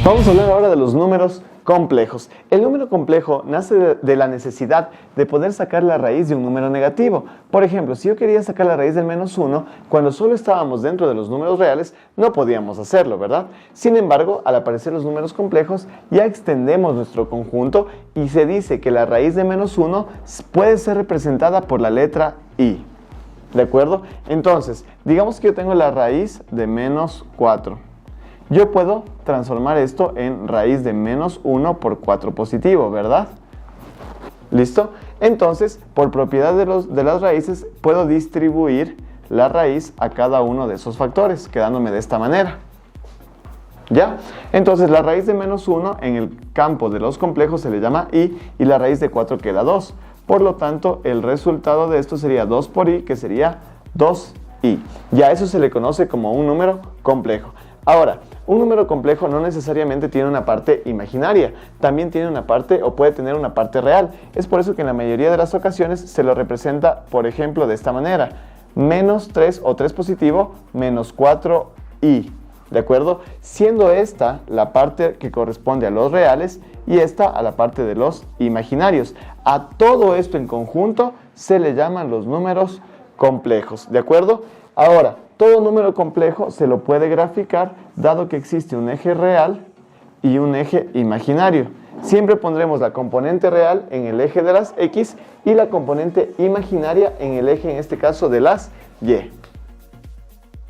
Vamos a hablar ahora de los números complejos. El número complejo nace de la necesidad de poder sacar la raíz de un número negativo. Por ejemplo, si yo quería sacar la raíz del -1, cuando solo estábamos dentro de los números reales, no podíamos hacerlo, ¿verdad? Sin embargo, al aparecer los números complejos, ya extendemos nuestro conjunto y se dice que la raíz de -1 puede ser representada por la letra I. ¿De acuerdo? Entonces, digamos que yo tengo la raíz de -4. Yo puedo transformar esto en raíz de -1 por 4 positivo, ¿verdad? ¿Listo? Entonces, por propiedad de las raíces, puedo distribuir la raíz a cada uno de esos factores, quedándome de esta manera. ¿Ya? Entonces, la raíz de -1 en el campo de los complejos se le llama I y la raíz de 4 queda 2. Por lo tanto, el resultado de esto sería 2 por I, que sería 2I. Ya eso se le conoce como un número complejo. Ahora, un número complejo no necesariamente tiene una parte imaginaria, también tiene una parte o puede tener una parte real. Es por eso que en la mayoría de las ocasiones se lo representa, por ejemplo, de esta manera. -3 o 3 positivo, -4i. ¿De acuerdo? Siendo esta la parte que corresponde a los reales y esta a la parte de los imaginarios. A todo esto en conjunto se le llaman los números complejos. ¿De acuerdo? Ahora, todo número complejo se lo puede graficar dado que existe un eje real y un eje imaginario. Siempre pondremos la componente real en el eje de las X y la componente imaginaria en el eje, en este caso, de las Y.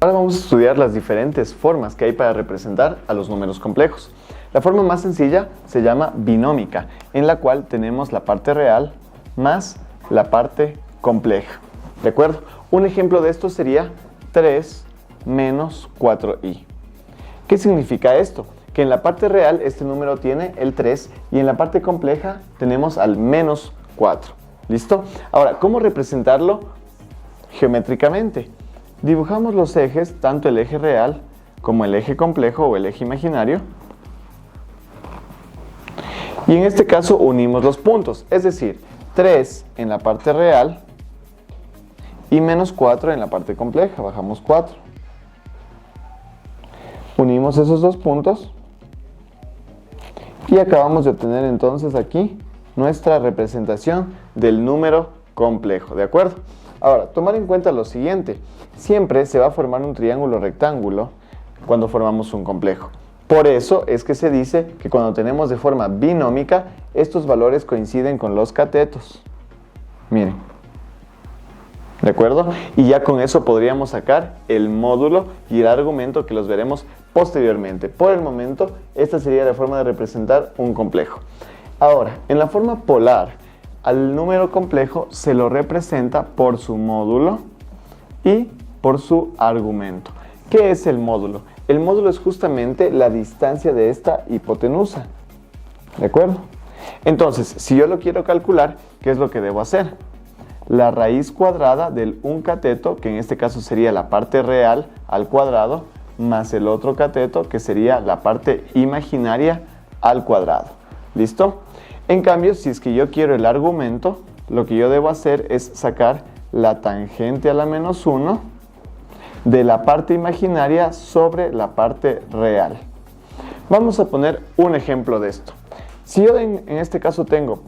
Ahora vamos a estudiar las diferentes formas que hay para representar a los números complejos. La forma más sencilla se llama binómica, en la cual tenemos la parte real más la parte compleja. ¿De acuerdo? Un ejemplo de esto sería 3 menos 4i. ¿Qué significa esto? Que en la parte real este número tiene el 3 y en la parte compleja tenemos al -4. ¿Listo? Ahora, ¿cómo representarlo geométricamente? Dibujamos los ejes, tanto el eje real como el eje complejo o el eje imaginario. Y en este caso unimos los puntos, es decir, 3 en la parte real y -4 en la parte compleja. Bajamos 4. Unimos esos dos puntos y acabamos de obtener entonces aquí nuestra representación del número complejo. ¿De acuerdo? Ahora, tomar en cuenta lo siguiente. Siempre se va a formar un triángulo rectángulo cuando formamos un complejo. Por eso es que se dice que cuando tenemos de forma binómica, estos valores coinciden con los catetos. Miren. ¿De acuerdo? Y ya con eso podríamos sacar el módulo y el argumento que los veremos posteriormente. Por el momento, esta sería la forma de representar un complejo. Ahora, en la forma polar, al número complejo se lo representa por su módulo y por su argumento. ¿Qué es el módulo? El módulo es justamente la distancia de esta hipotenusa. ¿De acuerdo? Entonces, si yo lo quiero calcular, ¿qué es lo que debo hacer? La raíz cuadrada del un cateto, que en este caso sería la parte real al cuadrado, más el otro cateto, que sería la parte imaginaria al cuadrado. ¿Listo? En cambio, si es que yo quiero el argumento, lo que yo debo hacer es sacar la tangente a la -1 de la parte imaginaria sobre la parte real. Vamos a poner un ejemplo de esto. Si yo en este caso tengo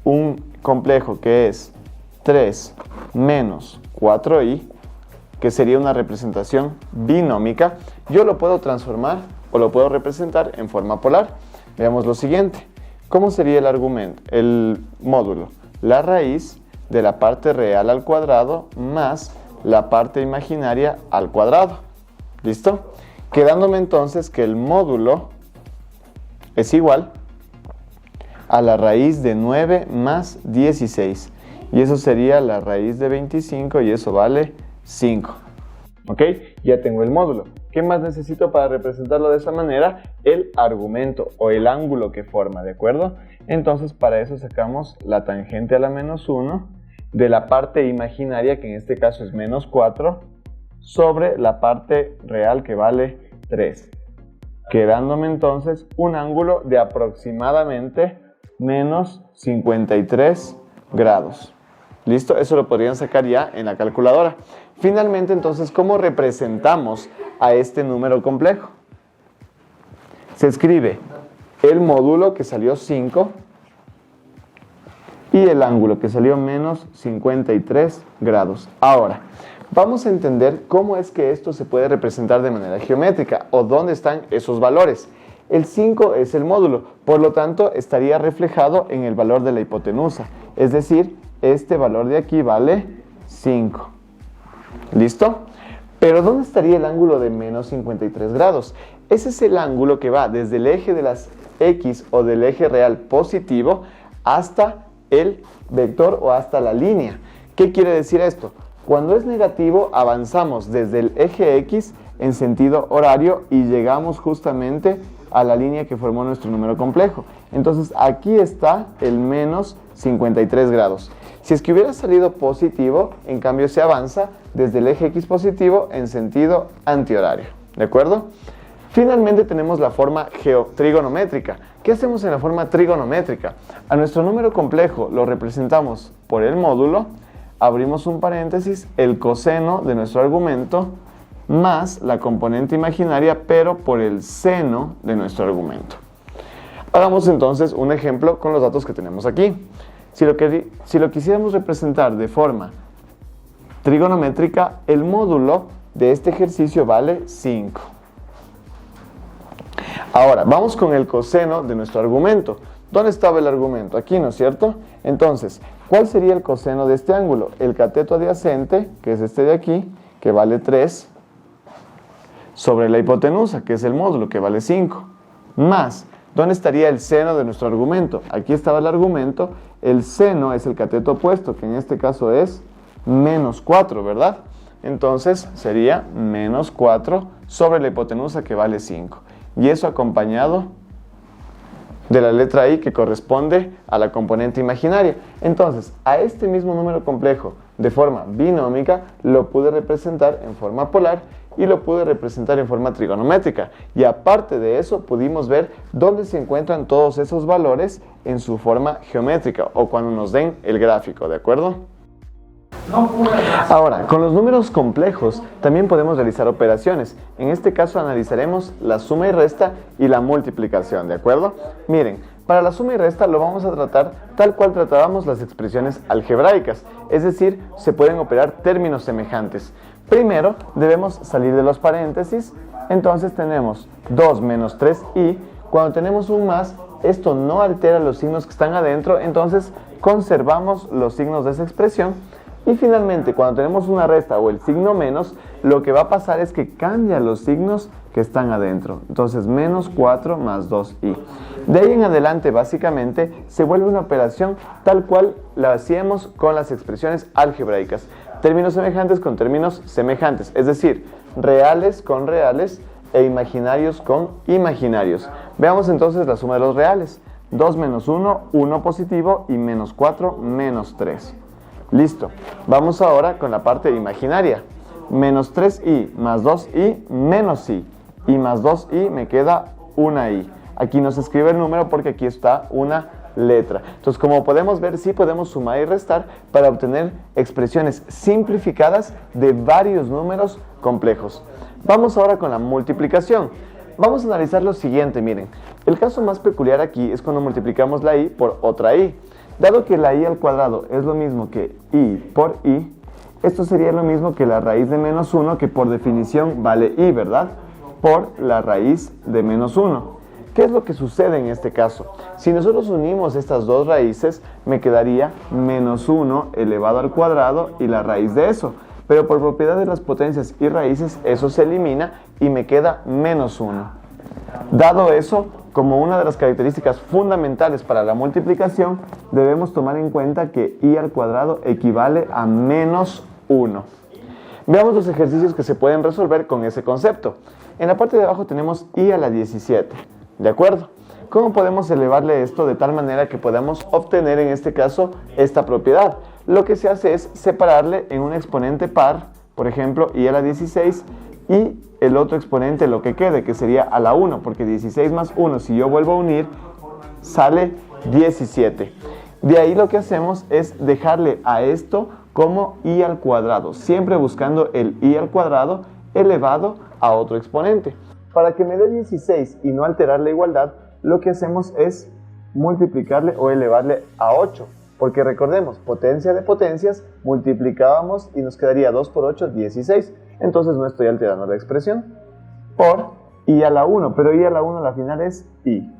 un complejo que es 3 menos 4i, que sería una representación binómica, yo lo puedo transformar o lo puedo representar en forma polar. Veamos lo siguiente. ¿Cómo sería el argumento? El módulo. La raíz de la parte real al cuadrado más la parte imaginaria al cuadrado. ¿Listo? Quedándome entonces que el módulo es igual a la raíz de 9 más 16. Y eso sería la raíz de 25 y eso vale 5. ¿Ok? Ya tengo el módulo. ¿Qué más necesito para representarlo de esa manera? El argumento o el ángulo que forma, ¿de acuerdo? Entonces para eso sacamos la tangente a la -1 de la parte imaginaria, que en este caso es -4, sobre la parte real que vale 3. Quedándome entonces un ángulo de aproximadamente -53 grados. ¿Listo? Eso lo podrían sacar ya en la calculadora. Finalmente, entonces, ¿cómo representamos a este número complejo? Se escribe el módulo que salió 5 y el ángulo que salió menos 53 grados. Ahora, vamos a entender cómo es que esto se puede representar de manera geométrica o dónde están esos valores. El 5 es el módulo, por lo tanto estaría reflejado en el valor de la hipotenusa. Es decir, este valor de aquí vale 5. ¿Listo? Pero ¿dónde estaría el ángulo de menos 53 grados? Ese es el ángulo que va desde el eje de las X o del eje real positivo hasta el vector o hasta la línea. ¿Qué quiere decir esto? Cuando es negativo avanzamos desde el eje X en sentido horario y llegamos justamente a la línea que formó nuestro número complejo. Entonces aquí está el menos 53 grados. Si es que hubiera salido positivo, en cambio se avanza desde el eje X positivo en sentido antihorario. ¿De acuerdo? Finalmente tenemos la forma trigonométrica. ¿Qué hacemos en la forma trigonométrica? A nuestro número complejo lo representamos por el módulo, abrimos un paréntesis, el coseno de nuestro argumento, más la componente imaginaria, pero por el seno de nuestro argumento. Hagamos entonces un ejemplo con los datos que tenemos aquí. Si lo quisiéramos representar de forma trigonométrica, el módulo de este ejercicio vale 5. Ahora, vamos con el coseno de nuestro argumento. ¿Dónde estaba el argumento? Aquí, ¿no es cierto? Entonces, ¿cuál sería el coseno de este ángulo? El cateto adyacente, que es este de aquí, que vale 3, sobre la hipotenusa, que es el módulo, que vale 5, más, ¿dónde estaría el seno de nuestro argumento? Aquí estaba el argumento, el seno es el cateto opuesto, que en este caso es menos 4, ¿verdad? Entonces sería menos 4 sobre la hipotenusa, que vale 5. Y eso acompañado de la letra I, que corresponde a la componente imaginaria. Entonces, a este mismo número complejo de forma binómica lo pude representar en forma polar y lo pude representar en forma trigonométrica. Y aparte de eso, pudimos ver dónde se encuentran todos esos valores en su forma geométrica o cuando nos den el gráfico, ¿de acuerdo? Ahora, con los números complejos también podemos realizar operaciones. En este caso analizaremos la suma y resta y la multiplicación, ¿de acuerdo? Miren, para la suma y resta lo vamos a tratar tal cual tratábamos las expresiones algebraicas, es decir, se pueden operar términos semejantes. Primero debemos salir de los paréntesis, entonces tenemos 2 menos 3i. Cuando tenemos un más, esto no altera los signos que están adentro, entonces conservamos los signos de esa expresión. Y finalmente, cuando tenemos una resta o el signo menos, lo que va a pasar es que cambia los signos que están adentro. Entonces, menos 4 más 2i. De ahí en adelante, básicamente, se vuelve una operación tal cual la hacíamos con las expresiones algebraicas. Términos semejantes con términos semejantes, es decir, reales con reales e imaginarios con imaginarios. Veamos entonces la suma de los reales. 2 menos 1, 1 positivo y menos 4, menos 3. Listo. Vamos ahora con la parte imaginaria. Menos 3i más 2i menos i. Y más 2i me queda una i. Aquí no se escribe el número porque aquí está una letra. Entonces, como podemos ver, sí podemos sumar y restar para obtener expresiones simplificadas de varios números complejos. Vamos ahora con la multiplicación. Vamos a analizar lo siguiente, miren. El caso más peculiar aquí es cuando multiplicamos la i por otra i. Dado que la i al cuadrado es lo mismo que i por i, esto sería lo mismo que la raíz de menos 1, que por definición vale i, ¿verdad? Por la raíz de menos 1. ¿Qué es lo que sucede en este caso? Si nosotros unimos estas dos raíces, me quedaría menos 1 elevado al cuadrado y la raíz de eso. Pero por propiedad de las potencias y raíces, eso se elimina y me queda menos 1. Dado eso, como una de las características fundamentales para la multiplicación, debemos tomar en cuenta que i al cuadrado equivale a menos 1. Veamos los ejercicios que se pueden resolver con ese concepto. En la parte de abajo tenemos i a la 17. ¿De acuerdo? ¿Cómo podemos elevarle esto de tal manera que podamos obtener en este caso esta propiedad? Lo que se hace es separarle en un exponente par, por ejemplo, i a la 16, y el otro exponente lo que quede, que sería a la 1, porque 16 más 1, si yo vuelvo a unir, sale 17. De ahí lo que hacemos es dejarle a esto como i al cuadrado, siempre buscando el i al cuadrado elevado a otro exponente. Para que me dé 16 y no alterar la igualdad, lo que hacemos es multiplicarle o elevarle a 8. Porque recordemos, potencia de potencias, multiplicábamos y nos quedaría 2 por 8, 16. Entonces no estoy alterando la expresión. Por i a la 1, pero i a la 1 a la final es i.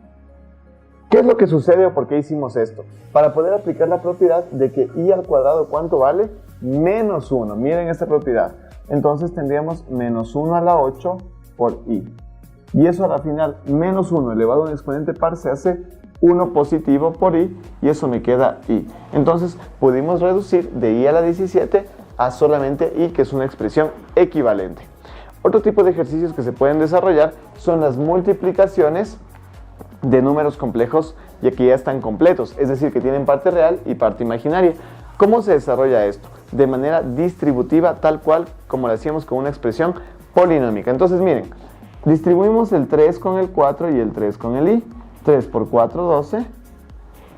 ¿Qué es lo que sucede o por qué hicimos esto? Para poder aplicar la propiedad de que i al cuadrado, ¿cuánto vale? Menos 1. Miren esta propiedad. Entonces tendríamos menos 1 a la 8 por i. Y eso a la final, menos 1 elevado a un exponente par, se hace 1 positivo por i, y eso me queda i. Entonces pudimos reducir de i a la 17 a solamente i, que es una expresión equivalente. Otro tipo de ejercicios que se pueden desarrollar son las multiplicaciones de números complejos, ya que ya están completos, es decir, que tienen parte real y parte imaginaria. ¿Cómo se desarrolla esto? De manera distributiva, tal cual como lo hacíamos con una expresión polinómica. Entonces miren, distribuimos el 3 con el 4 y el 3 con el i. 3 por 4, 12.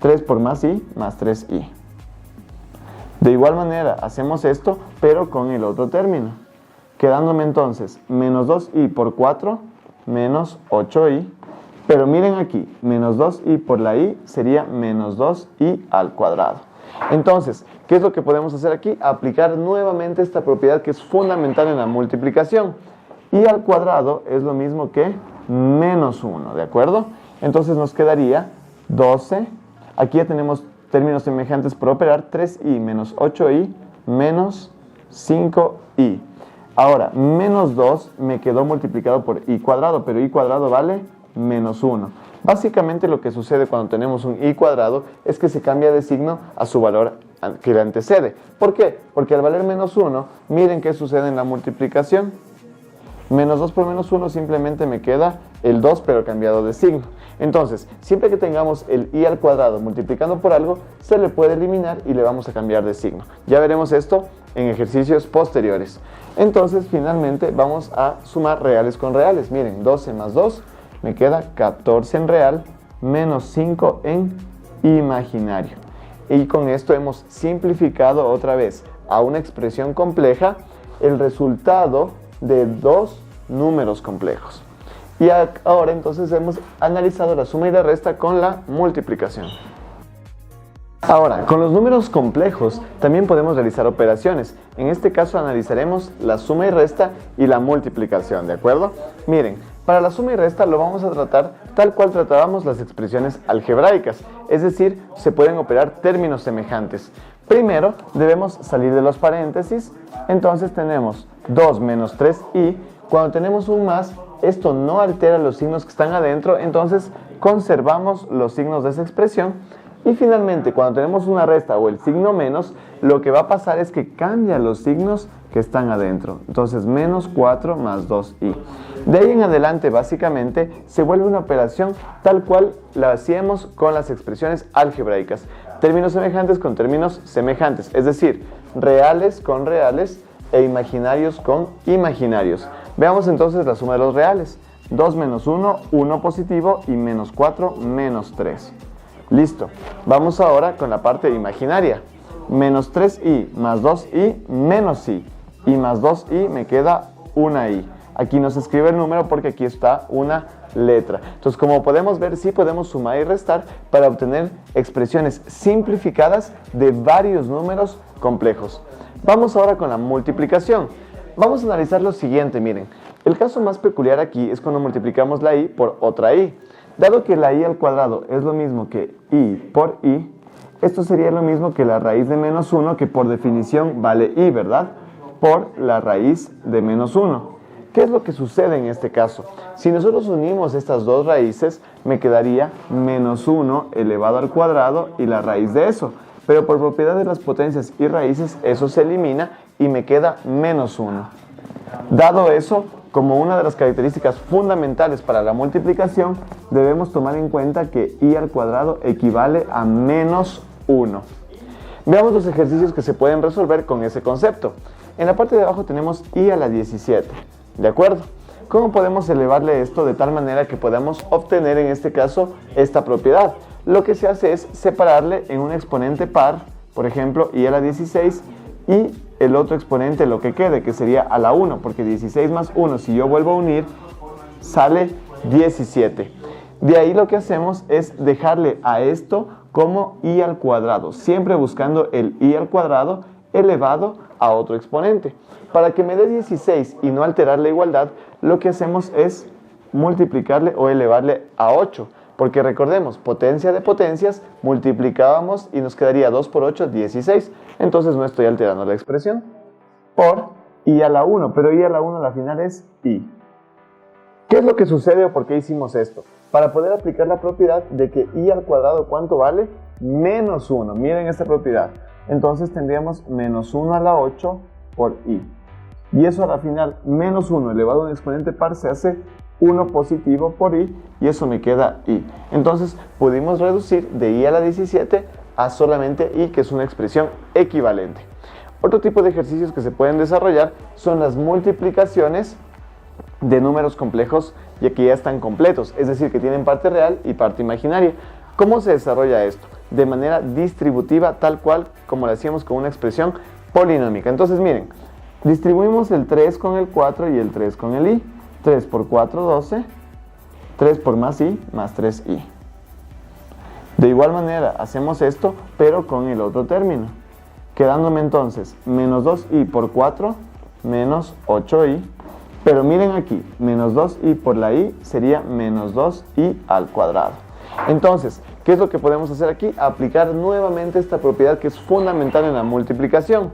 3 por más i, más 3i. De igual manera, hacemos esto, pero con el otro término. Quedándome entonces menos 2i por 4, menos 8i. Pero miren aquí, menos 2i por la i sería menos 2i al cuadrado. Entonces, ¿qué es lo que podemos hacer aquí? Aplicar nuevamente esta propiedad que es fundamental en la multiplicación. I al cuadrado es lo mismo que menos 1, ¿de acuerdo? Entonces nos quedaría 12, aquí ya tenemos términos semejantes por operar, 3i menos 8i menos 5i. Ahora, menos 2 me quedó multiplicado por i cuadrado, pero i cuadrado vale menos 1. Básicamente lo que sucede cuando tenemos un i cuadrado es que se cambia de signo a su valor que le antecede. ¿Por qué? Porque al valer menos 1, miren qué sucede en la multiplicación. Menos 2 por menos 1 simplemente me queda el 2, pero cambiado de signo. Entonces, siempre que tengamos el i al cuadrado multiplicando por algo, se le puede eliminar y le vamos a cambiar de signo. Ya veremos esto en ejercicios posteriores. Entonces, finalmente, vamos a sumar reales con reales. Miren, 12 más 2 me queda 14 en real, menos 5 en imaginario. Y con esto hemos simplificado otra vez a una expresión compleja el resultado de dos números complejos. Y ahora entonces hemos analizado la suma y la resta con la multiplicación. Ahora, con los números complejos también podemos realizar operaciones. En este caso analizaremos la suma y resta y la multiplicación, ¿de acuerdo? Miren, para la suma y resta lo vamos a tratar tal cual tratábamos las expresiones algebraicas, es decir, se pueden operar términos semejantes. Primero debemos salir de los paréntesis, entonces tenemos 2 menos 3i. Cuando tenemos un más, esto no altera los signos que están adentro, entonces conservamos los signos de esa expresión. Y finalmente, cuando tenemos una resta o el signo menos, lo que va a pasar es que cambia los signos que están adentro. Entonces, menos 4 más 2i. De ahí en adelante, básicamente, se vuelve una operación tal cual la hacíamos con las expresiones algebraicas. Términos semejantes con términos semejantes, es decir, reales con reales e imaginarios con imaginarios. Veamos entonces la suma de los reales. 2 menos 1, 1 positivo, y menos 4, menos 3. Listo. Vamos ahora con la parte imaginaria. Menos 3i más 2i menos i. Y más 2i me queda una i. Aquí no se escribe el número porque aquí está una letra. Entonces, como podemos ver, sí podemos sumar y restar para obtener expresiones simplificadas de varios números complejos. Vamos ahora con la multiplicación. Vamos a analizar lo siguiente, miren. El caso más peculiar aquí es cuando multiplicamos la i por otra i. Dado que la i al cuadrado es lo mismo que i por i, esto sería lo mismo que la raíz de menos 1, que por definición vale i, ¿verdad? Por la raíz de menos 1. ¿Qué es lo que sucede en este caso? Si nosotros unimos estas dos raíces, me quedaría menos 1 elevado al cuadrado y la raíz de eso. Pero por propiedad de las potencias y raíces, eso se elimina y me queda menos 1. Dado eso, como una de las características fundamentales para la multiplicación, debemos tomar en cuenta que i al cuadrado equivale a menos 1. Veamos los ejercicios que se pueden resolver con ese concepto. En la parte de abajo tenemos i a la 17, ¿de acuerdo? ¿Cómo podemos elevarle esto de tal manera que podamos obtener en este caso esta propiedad? Lo que se hace es separarle en un exponente par, por ejemplo, i a la 16, y el otro exponente lo que quede, que sería a la 1, porque 16 más 1, si yo vuelvo a unir, sale 17. De ahí lo que hacemos es dejarle a esto como i al cuadrado, siempre buscando el i al cuadrado elevado a otro exponente. Para que me dé 16 y no alterar la igualdad, lo que hacemos es multiplicarle o elevarle a 8. Porque recordemos, potencia de potencias, multiplicábamos y nos quedaría 2 por 8, 16. Entonces no estoy alterando la expresión. Por i a la 1, pero i a la 1 a la final es i. ¿Qué es lo que sucede o por qué hicimos esto? Para poder aplicar la propiedad de que i al cuadrado, ¿cuánto vale? Menos 1. Miren esta propiedad. Entonces tendríamos menos 1 a la 8 por i. Y eso a la final, menos 1 elevado a un exponente par se hace 1 positivo por i y eso me queda i. Entonces pudimos reducir de i a la 17 a solamente i, que es una expresión equivalente. Otro tipo de ejercicios que se pueden desarrollar son las multiplicaciones de números complejos ya que ya están completos, es decir, que tienen parte real y parte imaginaria. ¿Cómo se desarrolla esto? De manera distributiva, tal cual como lo hacíamos con una expresión polinómica. Entonces miren, distribuimos el 3 con el 4 y el 3 con el i. 3 por 4, 12. 3 por más i, más 3i. De igual manera, hacemos esto, pero con el otro término. Quedándome entonces menos 2i por 4, menos 8i. Pero miren aquí, menos 2i por la i sería menos 2i al cuadrado. Entonces, ¿qué es lo que podemos hacer aquí? Aplicar nuevamente esta propiedad que es fundamental en la multiplicación.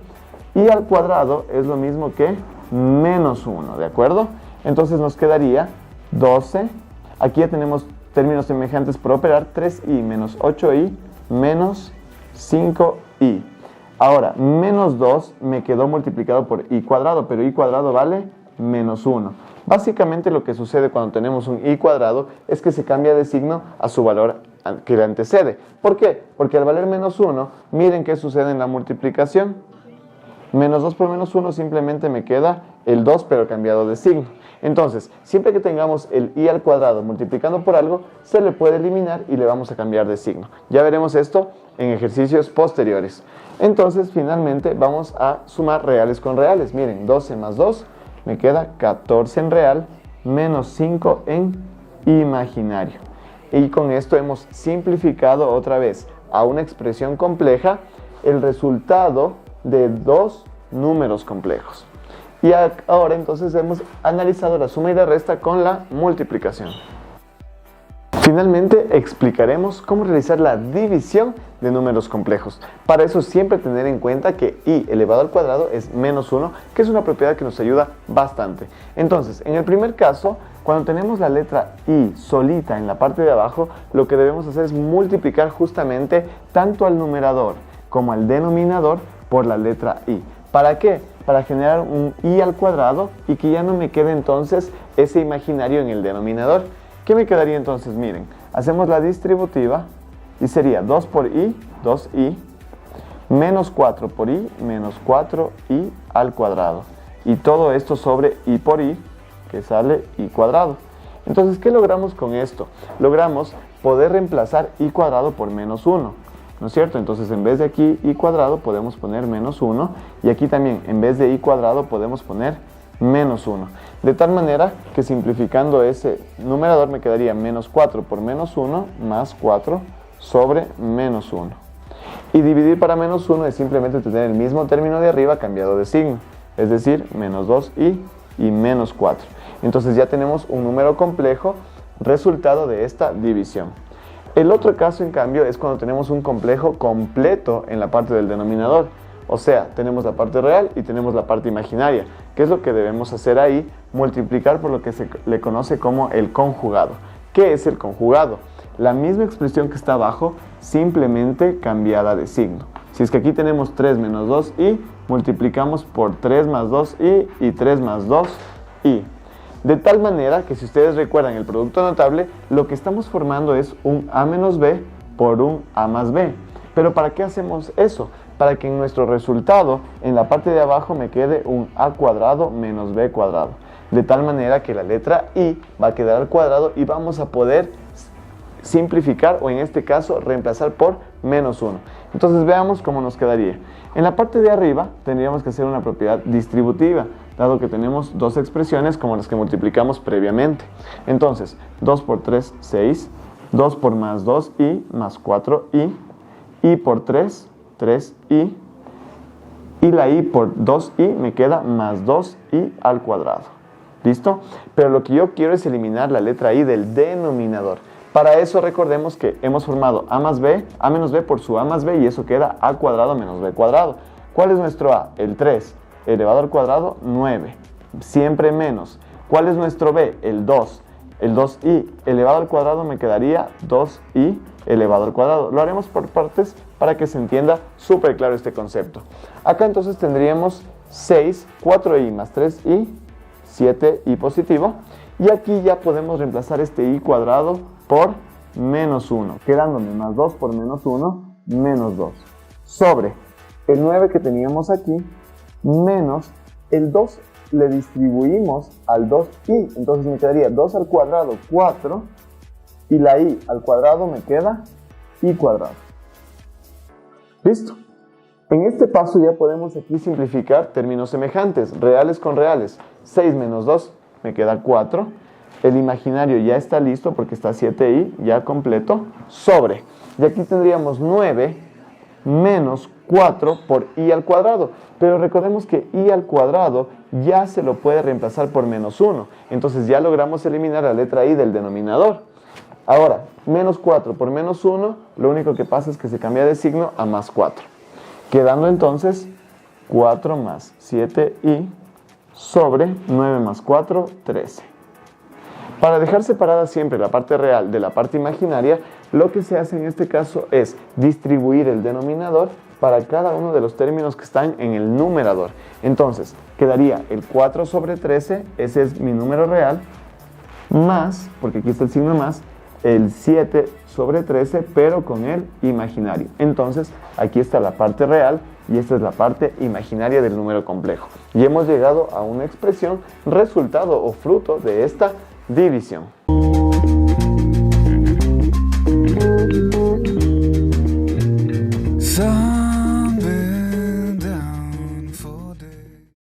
I al cuadrado es lo mismo que menos 1, ¿de acuerdo? Entonces nos quedaría 12. Aquí ya tenemos términos semejantes por operar. 3i menos 8i menos 5i. Ahora, menos 2 me quedó multiplicado por i cuadrado, pero i cuadrado vale menos 1. Básicamente lo que sucede cuando tenemos un i cuadrado es que se cambia de signo a su valor que le antecede. ¿Por qué? Porque al valer menos 1, miren qué sucede en la multiplicación. Menos 2 por menos 1 simplemente me queda el 2 pero cambiado de signo. Entonces, siempre que tengamos el i al cuadrado multiplicando por algo, se le puede eliminar y le vamos a cambiar de signo. Ya veremos esto en ejercicios posteriores. Entonces, finalmente vamos a sumar reales con reales. Miren, 12 más 2 me queda 14 en real, menos 5 en imaginario. Y con esto hemos simplificado otra vez a una expresión compleja el resultado de dos números complejos. Y ahora entonces hemos analizado la suma y la resta con la multiplicación. Finalmente explicaremos cómo realizar la división de números complejos. Para eso siempre tener en cuenta que i elevado al cuadrado es menos 1, que es una propiedad que nos ayuda bastante. Entonces, en el primer caso, cuando tenemos la letra i solita en la parte de abajo, lo que debemos hacer es multiplicar justamente tanto al numerador como al denominador por la letra i. ¿Para qué? Para generar un i al cuadrado y que ya no me quede entonces ese imaginario en el denominador. ¿Qué me quedaría entonces? Miren, hacemos la distributiva y sería 2 por i, 2i, menos 4 por i, menos 4i al cuadrado. Y todo esto sobre i por i, que sale i cuadrado. Entonces, ¿qué logramos con esto? Logramos poder reemplazar i cuadrado por menos 1. ¿No es cierto? Entonces, en vez de aquí i cuadrado podemos poner menos 1 y aquí también en vez de i cuadrado podemos poner menos 1. De tal manera que simplificando ese numerador me quedaría menos 4 por menos 1 más 4 sobre menos 1. Y dividir para menos 1 es simplemente tener el mismo término de arriba cambiado de signo, es decir, menos 2i y menos 4. Entonces ya tenemos un número complejo resultado de esta división. El otro caso, en cambio, es cuando tenemos un complejo completo en la parte del denominador. O sea, tenemos la parte real y tenemos la parte imaginaria. ¿Qué es lo que debemos hacer ahí? Multiplicar por lo que se le conoce como el conjugado. ¿Qué es el conjugado? La misma expresión que está abajo, simplemente cambiada de signo. Si es que aquí tenemos 3 menos 2i, multiplicamos por 3 más 2i y 3 más 2i. De tal manera que si ustedes recuerdan el producto notable, lo que estamos formando es un a menos b por un a más b. ¿Pero para qué hacemos eso? Para que en nuestro resultado, en la parte de abajo, me quede un a cuadrado menos b cuadrado. De tal manera que la letra i va a quedar al cuadrado y vamos a poder simplificar o en este caso reemplazar por menos 1. Entonces veamos cómo nos quedaría. En la parte de arriba tendríamos que hacer una propiedad distributiva. dado que tenemos dos expresiones como las que multiplicamos previamente. Entonces, 2 por 3, 6, 2 por más 2i más 4i, i por 3, 3i, y la i por 2i me queda más 2i al cuadrado. ¿Listo? Pero lo que yo quiero es eliminar la letra i del denominador. Para eso recordemos que hemos formado a menos b por su a más b, y eso queda a cuadrado menos b cuadrado. ¿Cuál es nuestro a? El 3 elevado al cuadrado, 9. Siempre menos. ¿Cuál es nuestro b? El 2. El 2i elevado al cuadrado me quedaría 2i elevado al cuadrado. Lo haremos por partes para que se entienda súper claro este concepto. Acá entonces tendríamos 6, 4i más 3i, 7i positivo. Y aquí ya podemos reemplazar este i cuadrado por menos 1, quedándome más 2 por menos 1, menos 2. Sobre el 9 que teníamos aquí, menos el 2 le distribuimos al 2i, entonces me quedaría 2 al cuadrado, 4, y la i al cuadrado me queda i cuadrado. ¿Listo? En este paso ya podemos aquí simplificar términos semejantes, reales con reales. 6 menos 2 me queda 4. El imaginario ya está listo porque está 7i ya completo, sobre. Y aquí tendríamos 9 menos 4 por i al cuadrado. Pero recordemos que i al cuadrado ya se lo puede reemplazar por menos 1. Entonces ya logramos eliminar la letra i del denominador. Ahora, menos 4 por menos 1, lo único que pasa es que se cambia de signo a más 4. Quedando entonces 4 más 7i sobre 9 más 4, 13. Para dejar separada siempre la parte real de la parte imaginaria, lo que se hace en este caso es distribuir el denominador para cada uno de los términos que están en el numerador. Entonces, quedaría el 4 sobre 13, ese es mi número real, más, porque aquí está el signo más, el 7 sobre 13, pero con el imaginario. Entonces, aquí está la parte real y esta es la parte imaginaria del número complejo. Y hemos llegado a una expresión resultado o fruto de esta división.